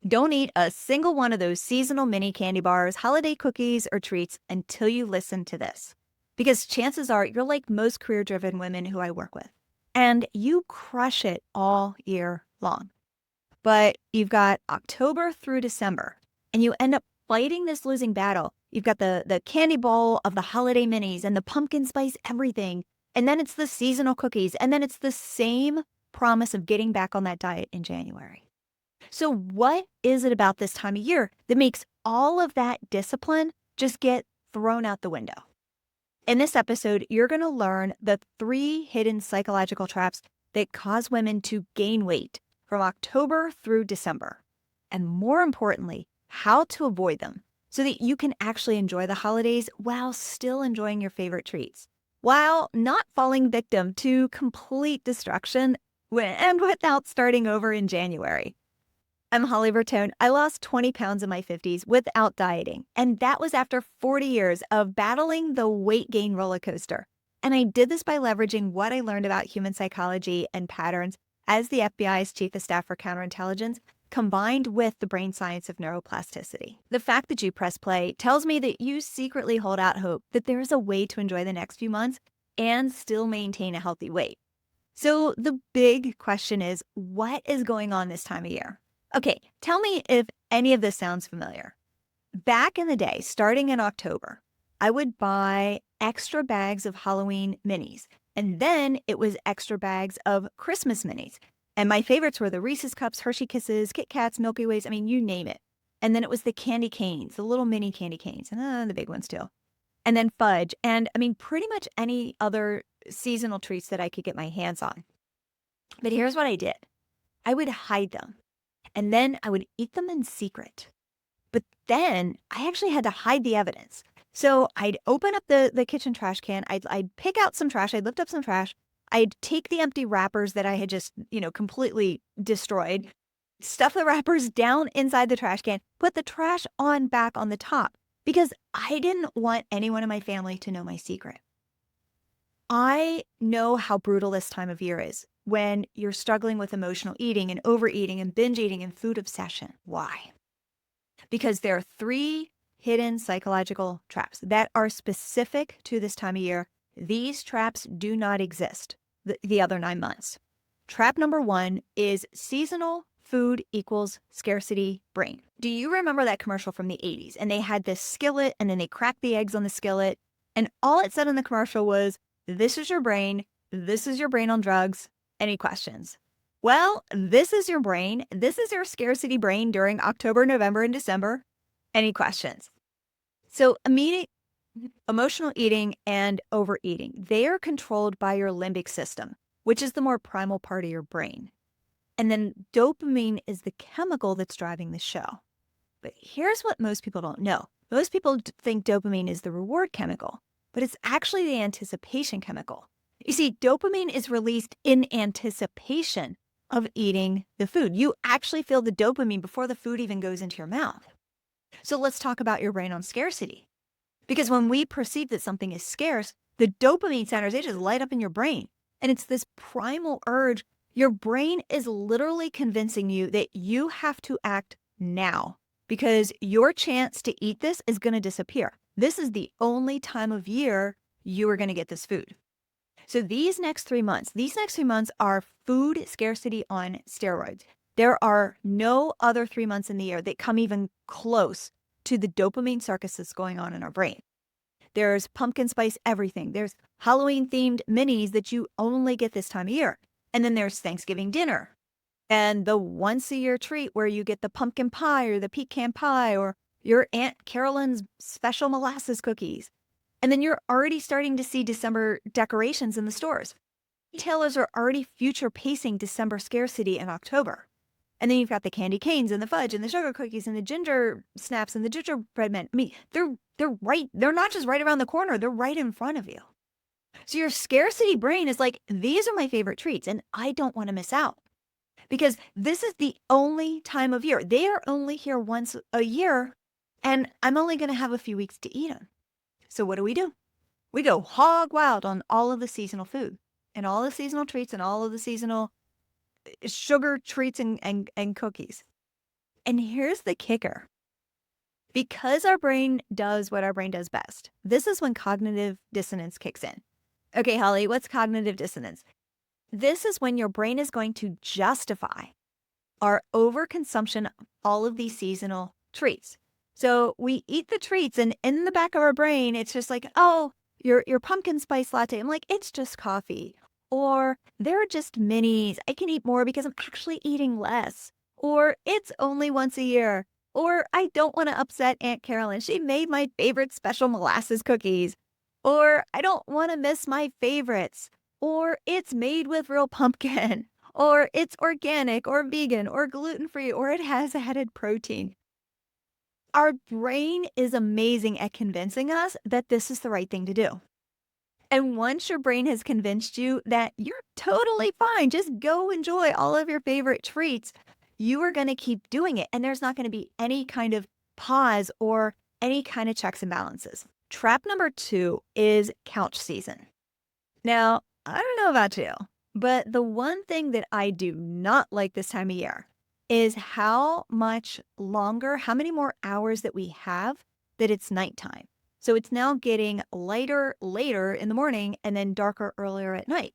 Don't eat a single one of those seasonal mini candy bars, holiday cookies, or treats until you listen to this. Because chances are you're like most career driven women who I work with, and you crush it all year long. But you've got October through December, and you end up fighting this losing battle. You've got the candy bowl of the holiday minis and the pumpkin spice everything. And then it's the seasonal cookies. And then it's the same promise of getting back on that diet in January. So, what is it about this time of year that makes all of that discipline just get thrown out the window? In this episode, you're going to learn the 3 hidden psychological traps that cause women to gain weight from October through December. And more importantly, how to avoid them so that you can actually enjoy the holidays while still enjoying your favorite treats, while not falling victim to complete destruction and without starting over in January. I'm Holly Bertone. I lost 20 pounds in my 50s without dieting, and that was after 40 years of battling the weight gain roller coaster. And I did this by leveraging what I learned about human psychology and patterns as the FBI's Chief of Staff for Counterintelligence, combined with the brain science of neuroplasticity. The fact that you press play tells me that you secretly hold out hope that there is a way to enjoy the next few months and still maintain a healthy weight. So the big question is, what is going on this time of year? Okay, tell me if any of this sounds familiar. Back in the day, starting in October, I would buy extra bags of Halloween minis, and then it was extra bags of Christmas minis. And my favorites were the Reese's Cups, Hershey Kisses, Kit Kats, Milky Ways, I mean, you name it. And then it was the candy canes, the little mini candy canes, and the big ones too. And then fudge, and I mean, pretty much any other seasonal treats that I could get my hands on. But here's what I did. I would hide them. And then I would eat them in secret. But then I actually had to hide the evidence. So I'd open up the kitchen trash can. I'd pick out some trash. I'd lift up some trash. I'd take the empty wrappers that I had just, completely destroyed, stuff the wrappers down inside the trash can, put the trash on back on the top because I didn't want anyone in my family to know my secret. I know how brutal this time of year is when you're struggling with emotional eating and overeating and binge eating and food obsession. Why? Because there are 3 hidden psychological traps that are specific to this time of year. These traps do not exist the other 9 months. Trap number 1 is seasonal food equals scarcity brain. Do you remember that commercial from the 80s? And they had this skillet and then they cracked the eggs on the skillet. And all it said in the commercial was, "This is your brain. This is your brain on drugs. Any questions?" Well, this is your brain. This is your scarcity brain during October, November, and December. Any questions? So immediate emotional eating and overeating, they are controlled by your limbic system, which is the more primal part of your brain. And then dopamine is the chemical that's driving the show. But here's what most people don't know. Most people think dopamine is the reward chemical, but it's actually the anticipation chemical. You see, dopamine is released in anticipation of eating the food. You actually feel the dopamine before the food even goes into your mouth. So let's talk about your brain on scarcity. Because when we perceive that something is scarce, the dopamine centers, they just light up in your brain. And it's this primal urge. Your brain is literally convincing you that you have to act now because your chance to eat this is going to disappear. This is the only time of year you are going to get this food. So these next 3 months are food scarcity on steroids. There are no other 3 months in the year that come even close to the dopamine circus that's going on in our brain. There's pumpkin spice everything. There's Halloween themed minis that you only get this time of year. And then there's Thanksgiving dinner and the once a year treat where you get the pumpkin pie or the pecan pie or your Aunt Carolyn's special molasses cookies. And then you're already starting to see December decorations in the stores. Retailers are already future pacing December scarcity in October. And then you've got the candy canes and the fudge and the sugar cookies and the ginger snaps and the gingerbread men. I mean, they're right. They're not just right around the corner. They're right in front of you. So your scarcity brain is like, these are my favorite treats and I don't want to miss out because this is the only time of year. They are only here once a year and I'm only going to have a few weeks to eat them. So what do? We go hog wild on all of the seasonal food and all the seasonal treats and all of the seasonal sugar treats and cookies. And here's the kicker. Because our brain does what our brain does best, this is when cognitive dissonance kicks in. Okay, Holly, what's cognitive dissonance? This is when your brain is going to justify our overconsumption of all of these seasonal treats. So we eat the treats, and in the back of our brain, it's just like, oh, your pumpkin spice latte. I'm like, it's just coffee. Or they're just minis. I can eat more because I'm actually eating less. Or it's only once a year. Or I don't want to upset Aunt Carolyn. She made my favorite special molasses cookies. Or I don't want to miss my favorites. Or it's made with real pumpkin. Or it's organic or vegan or gluten-free, or it has added protein. Our brain is amazing at convincing us that this is the right thing to do. And once your brain has convinced you that you're totally fine, just go enjoy all of your favorite treats, you are going to keep doing it. And there's not going to be any kind of pause or any kind of checks and balances. Trap number 2 is couch season. Now, I don't know about you, but the one thing that I do not like this time of year is how much longer, how many more hours that we have that it's nighttime. So it's now getting lighter later in the morning and then darker earlier at night.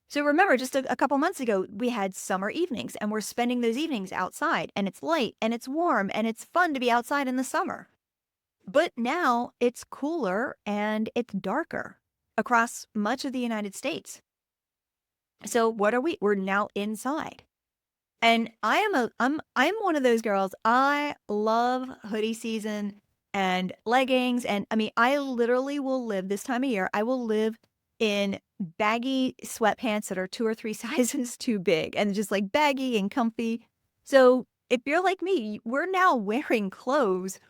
So remember, just a couple months ago, we had summer evenings and we're spending those evenings outside and it's light and it's warm and it's fun to be outside in the summer. But now it's cooler and it's darker across much of the United States. So what are we? We're now inside. And I'm one of those girls. I love hoodie season and leggings. And I mean, I literally will live this time of year. I will live in baggy sweatpants that are 2 or 3 sizes too big and just like baggy and comfy. So if you're like me, we're now wearing clothes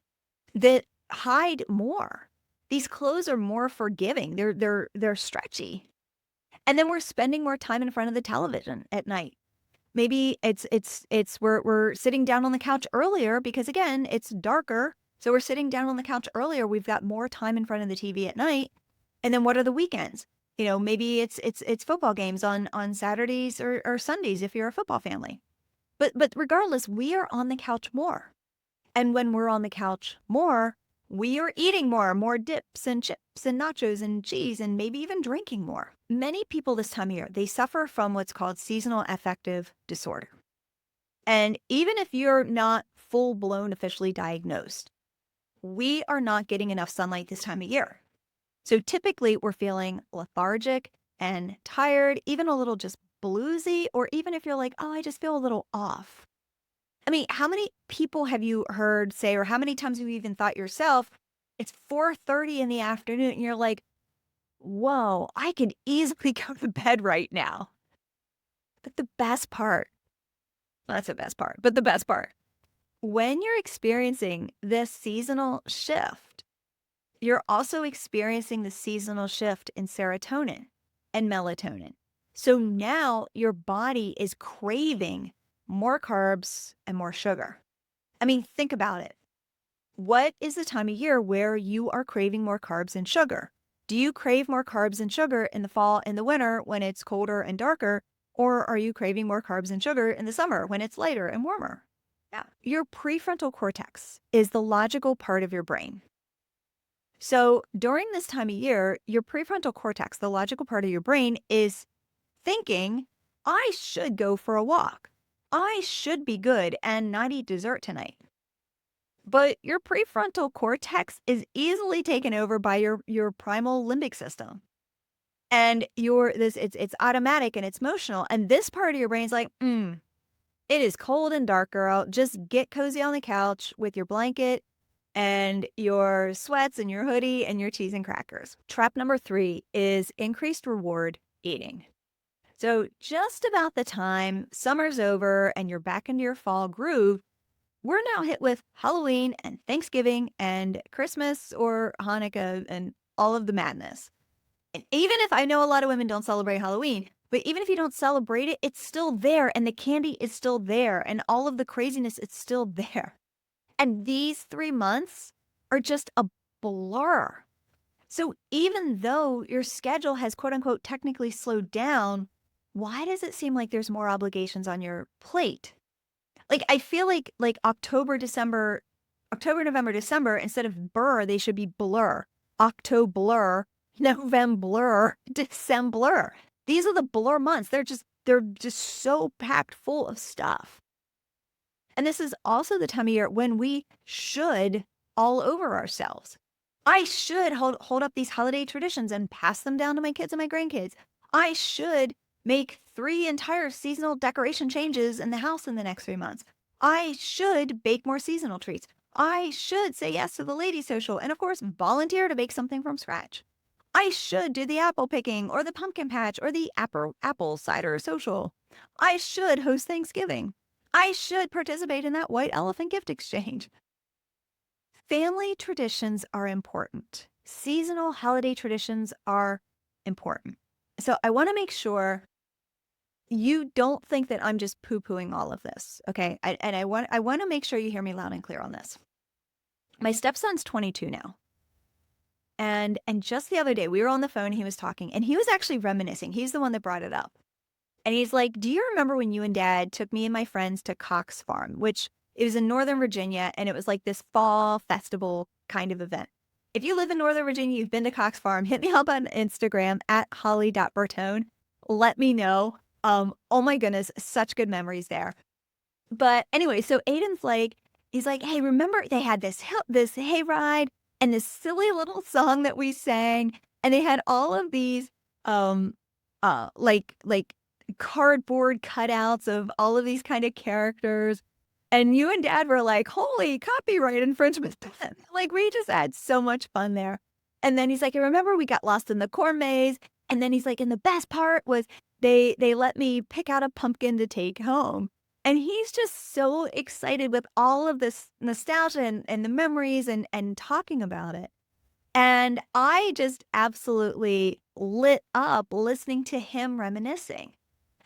that hide more. These clothes are more forgiving. They're stretchy. And then we're spending more time in front of the television at night. Maybe we're sitting down on the couch earlier because again, it's darker. So we're sitting down on the couch earlier. We've got more time in front of the TV at night. And then what are the weekends? You know, maybe it's football games on Saturdays or Sundays if you're a football family. But regardless, we are on the couch more. And when we're on the couch more, we are eating more dips and chips and nachos and cheese and maybe even drinking more. Many people this time of year, they suffer from what's called seasonal affective disorder. And even if you're not full-blown officially diagnosed, we are not getting enough sunlight this time of year. So typically we're feeling lethargic and tired, even a little just bluesy, or even if you're like, oh, I just feel a little off. I mean, how many people have you heard say, or how many times have you even thought yourself, it's 4:30 in the afternoon, and you're like, whoa, I could easily go to bed right now. But the best part, well, that's the best part, but the best part, when you're experiencing this seasonal shift, you're also experiencing the seasonal shift in serotonin and melatonin. So now your body is craving more carbs and more sugar. I mean, think about it. What is the time of year where you are craving more carbs and sugar? Do you crave more carbs and sugar in the fall and the winter when it's colder and darker? Or are you craving more carbs and sugar in the summer when it's lighter and warmer? Yeah. Your prefrontal cortex is the logical part of your brain. So during this time of year, your prefrontal cortex, the logical part of your brain, is thinking, I should go for a walk. I should be good and not eat dessert tonight. But your prefrontal cortex is easily taken over by your primal limbic system. And it's automatic and it's emotional. And this part of your brain's like, it is cold and dark, girl. Just get cozy on the couch with your blanket and your sweats and your hoodie and your cheese and crackers. Trap number 3 is increased reward eating. So just about the time summer's over and you're back into your fall groove, we're now hit with Halloween and Thanksgiving and Christmas or Hanukkah and all of the madness. And even if I know a lot of women don't celebrate Halloween, but even if you don't celebrate it, it's still there and the candy is still there and all of the craziness is still there. And these 3 months are just a blur. So even though your schedule has quote unquote technically slowed down, why does it seem like there's more obligations on your plate? Like, I feel like October, November, December, instead of burr, they should be blur. Octoblur, November, December. These are the blur months. They're just so packed full of stuff. And this is also the time of year when we should all over ourselves. I should hold up these holiday traditions and pass them down to my kids and my grandkids. I should make 3 entire seasonal decoration changes in the house in the next 3 months. I should bake more seasonal treats. I should say yes to the lady social and, of course, volunteer to bake something from scratch. I should do the apple picking or the pumpkin patch or the apple cider social. I should host Thanksgiving. I should participate in that white elephant gift exchange. Family traditions are important. Seasonal holiday traditions are important. So I want to make sure you don't think that I'm just poo-pooing all of this, okay? I want to make sure you hear me loud and clear on this. My stepson's 22 now. And just the other day, we were on the phone, he was talking, and he was actually reminiscing. He's the one that brought it up. And he's like, "Do you remember when you and Dad took me and my friends to Cox Farm?" Which it was in Northern Virginia, and it was like this fall festival kind of event. If you live in Northern Virginia, you've been to Cox Farm, hit me up on Instagram at holly.bertone. Let me know. Oh my goodness, such good memories there. But anyway, so Aiden's like, he's like, "Hey, remember they had this hayride and this silly little song that we sang, and they had all of these um like cardboard cutouts of all of these kind of characters. And you and Dad were like, holy copyright infringement." Like, we just had so much fun there. And then he's like, "I remember we got lost in the corn maze." And then he's like, "And the best part was they let me pick out a pumpkin to take home." And he's just so excited with all of this nostalgia and the memories and talking about it. And I just absolutely lit up listening to him reminiscing.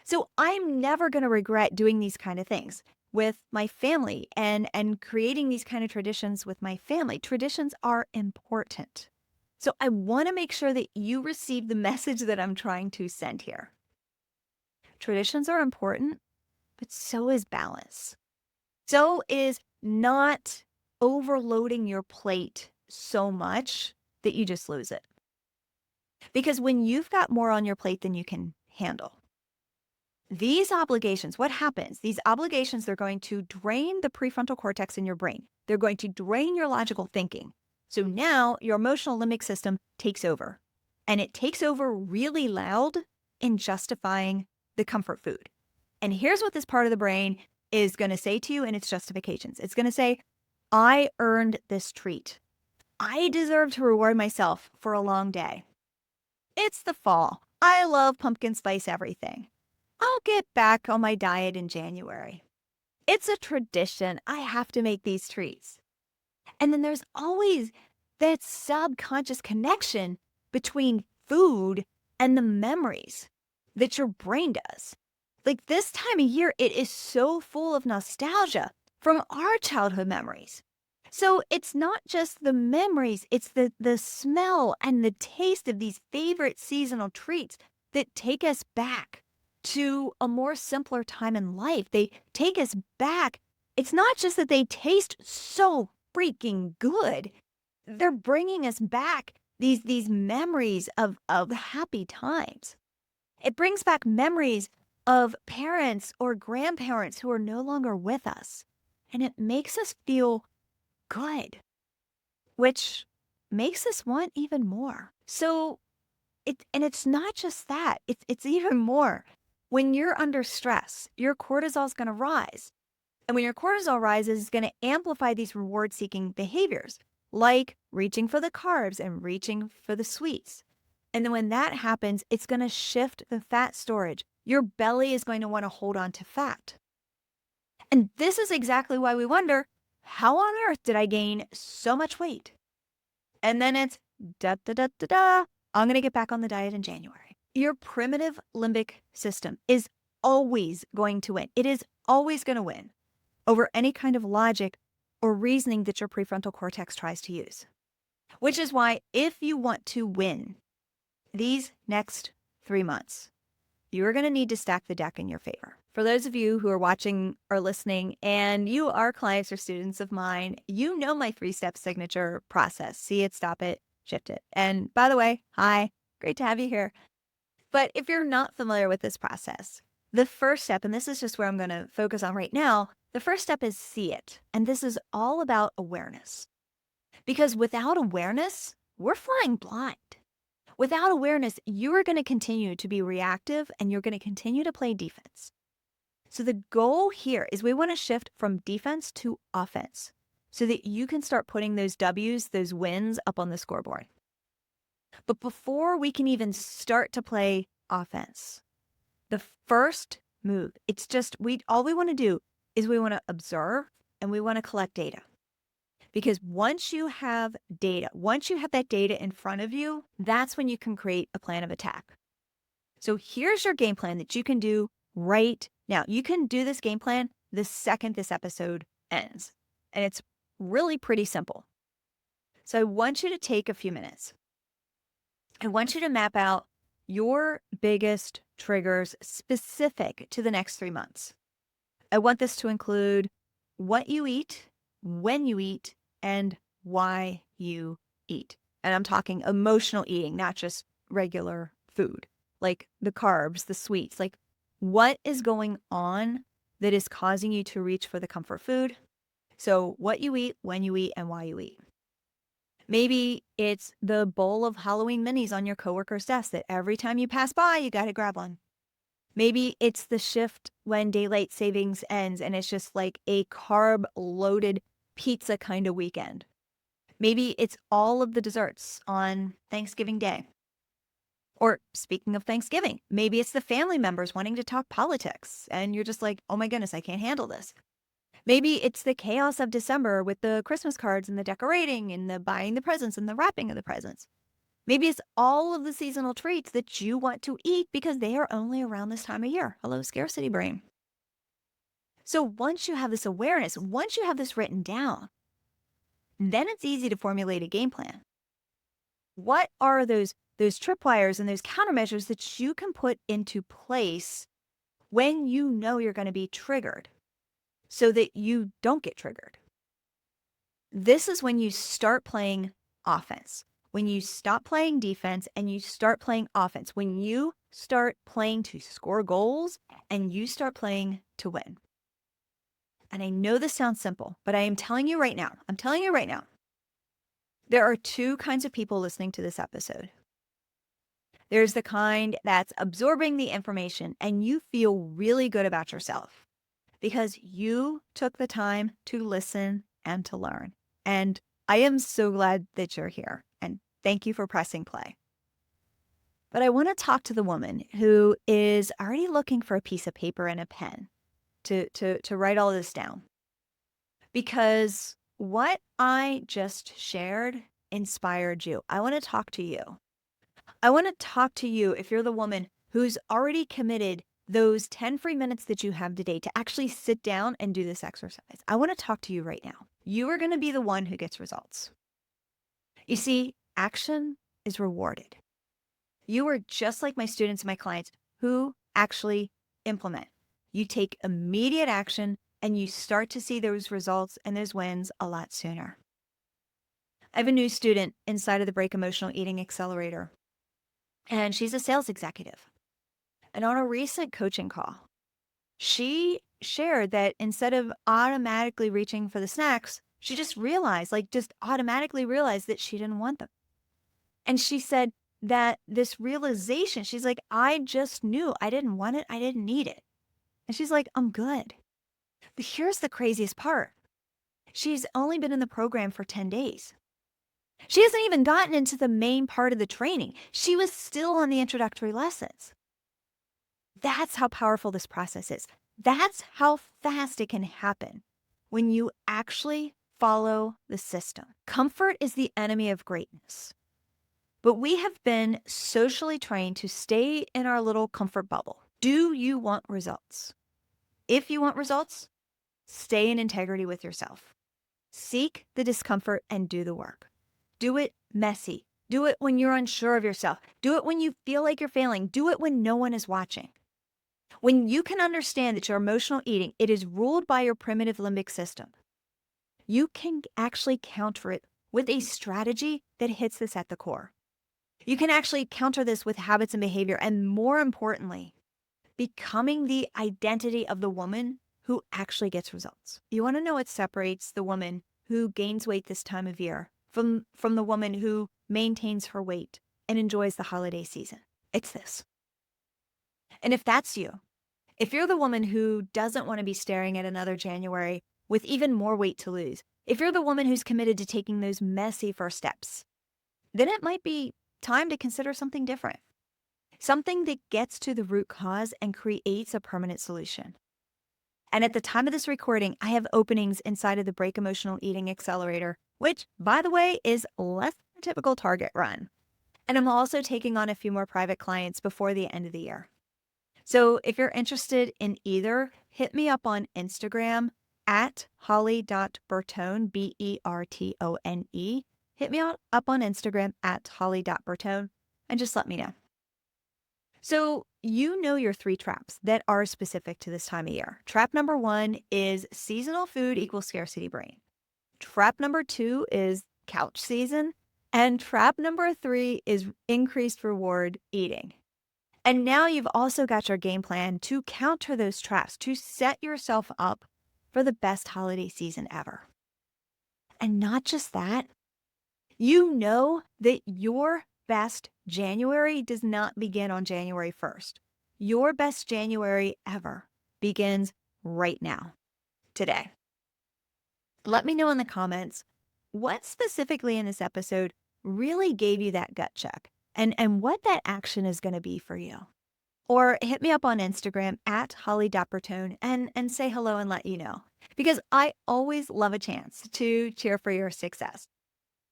So I'm never going to regret doing these kind of things with my family and creating these kind of traditions with my family. Traditions are important. So I want to make sure that you receive the message that I'm trying to send here. Traditions are important, but so is balance. So is not overloading your plate so much that you just lose it. Because when you've got more on your plate than you can handle, these obligations, what happens? These obligations, they're going to drain the prefrontal cortex in your brain. They're going to drain your logical thinking. So now your emotional limbic system takes over. And it takes over really loud in justifying the comfort food. And here's what this part of the brain is going to say to you in its justifications. It's going to say, "I earned this treat. I deserve to reward myself for a long day. It's the fall. I love pumpkin spice everything. I'll get back on my diet in January. It's a tradition. I have to make these treats." And then there's always that subconscious connection between food and the memories that your brain does. Like this time of year, it is so full of nostalgia from our childhood memories. So it's not just the memories, it's the smell and the taste of these favorite seasonal treats that take us back to a more simpler time in life. They take us back. It's not just that they taste so freaking good. They're bringing us back these memories of happy times. It brings back memories of parents or grandparents who are no longer with us. And it makes us feel good, which makes us want even more. So it's not just that. It's even more. When you're under stress, your cortisol is going to rise. And when your cortisol rises, it's going to amplify these reward-seeking behaviors, like reaching for the carbs and reaching for the sweets. And then when that happens, it's going to shift the fat storage. Your belly is going to want to hold on to fat. And this is exactly why we wonder, how on earth did I gain so much weight? And then it's I'm going to get back on the diet in January. Your primitive limbic system is always going to win. It is always going to win over any kind of logic or reasoning that your prefrontal cortex tries to use. Which is why if you want to win these next 3 months, you're going to need to stack the deck in your favor. For those of you who are watching or listening and you are clients or students of mine, you know my 3-step signature process. See it, stop it, shift it. And by the way, hi, great to have you here. But if you're not familiar with this process, the first step, and this is just where I'm going to focus on right now, the first step is see it. And this is all about awareness. Because without awareness, we're flying blind. Without awareness, you are going to continue to be reactive and you're going to continue to play defense. So the goal here is we want to shift from defense to offense so that you can start putting those W's, those wins up on the scoreboard. But before we can even start to play offense, the first move, it's just all we want to do is we want to observe and we want to collect data. Because once you have data, once you have that data in front of you, that's when you can create a plan of attack. So here's your game plan that you can do right now. You can do this game plan the second this episode ends. And it's really pretty simple. So I want you to take a few minutes. I want you to map out your biggest triggers specific to the next 3 months. I want this to include what you eat, when you eat, and why you eat. And I'm talking emotional eating, not just regular food, like the carbs, the sweets, like what is going on that is causing you to reach for the comfort food. So what you eat, when you eat, and why you eat. Maybe it's the bowl of Halloween minis on your coworker's desk that every time you pass by, you got to grab one. Maybe it's the shift when daylight savings ends and it's just like a carb-loaded pizza kind of weekend. Maybe it's all of the desserts on Thanksgiving Day. Or speaking of Thanksgiving, maybe it's the family members wanting to talk politics and you're just like, oh my goodness, I can't handle this. Maybe it's the chaos of December with the Christmas cards and the decorating and the buying the presents and the wrapping of the presents. Maybe it's all of the seasonal treats that you want to eat because they are only around this time of year. Hello, scarcity brain. So once you have this awareness, once you have this written down, then it's easy to formulate a game plan. What are those tripwires and those countermeasures that you can put into place when you know you're going to be triggered so that you don't get triggered? This is when you start playing offense, when you stop playing defense and you start playing offense, when you start playing to score goals and you start playing to win. And I know this sounds simple, but I am telling you right now, there are 2 kinds of people listening to this episode. There's the kind that's absorbing the information and you feel really good about yourself because you took the time to listen and to learn. And I am so glad that you're here and thank you for pressing play. But I want to talk to the woman who is already looking for a piece of paper and a pen to write all this down. Because what I just shared inspired you. I want to talk to you. I want to talk to you if you're the woman who's already committed those 10 free minutes that you have today to actually sit down and do this exercise. I want to talk to you right now. You are going to be the one who gets results. You see, action is rewarded. You are just like my students and my clients who actually implement. You take immediate action and you start to see those results and those wins a lot sooner. I have a new student inside of the Break Emotional Eating Accelerator, and she's a sales executive. And on a recent coaching call, she shared that instead of automatically reaching for the snacks, she just automatically realized that she didn't want them. And she said that this realization, she's like, I just knew I didn't want it. I didn't need it. And she's like, I'm good. But here's the craziest part. She's only been in the program for 10 days. She hasn't even gotten into the main part of the training. She was still on the introductory lessons. That's how powerful this process is. That's how fast it can happen when you actually follow the system. Comfort is the enemy of greatness. But we have been socially trained to stay in our little comfort bubble. Do you want results? If you want results, stay in integrity with yourself. Seek the discomfort and do the work. Do it messy. Do it when you're unsure of yourself. Do it when you feel like you're failing. Do it when no one is watching. When you can understand that your emotional eating, it is ruled by your primitive limbic system, you can actually counter it with a strategy that hits this at the core. You can actually counter this with habits and behavior, and more importantly, becoming the identity of the woman who actually gets results. You want to know what separates the woman who gains weight this time of year from the woman who maintains her weight and enjoys the holiday season? It's this. And if that's you, if you're the woman who doesn't want to be staring at another January with even more weight to lose, if you're the woman who's committed to taking those messy first steps, then it might be time to consider something different. Something that gets to the root cause and creates a permanent solution. And at the time of this recording, I have openings inside of the Break Emotional Eating Accelerator, which, by the way, is less than a typical target run. And I'm also taking on a few more private clients before the end of the year. So if you're interested in either, hit me up on Instagram at holly.bertone, Bertone. Hit me up on Instagram at holly.bertone and just let me know. So you know your 3 traps that are specific to this time of year. Trap number 1 is seasonal food equals scarcity brain. Trap number 2 is couch season. And trap number 3 is increased reward eating. And now you've also got your game plan to counter those traps, to set yourself up for the best holiday season ever. And not just that, you know that your best January does not begin on January 1st. Your best January ever begins right now, today. Let me know in the comments what specifically in this episode really gave you that gut check and what that action is going to be for you. Or hit me up on Instagram at holly.bertone and say hello and let you know. Because I always love a chance to cheer for your success.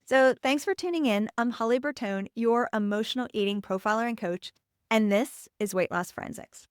So thanks for tuning in. I'm Holly Bertone, your emotional eating profiler and coach, and this is Weight Loss Forensics.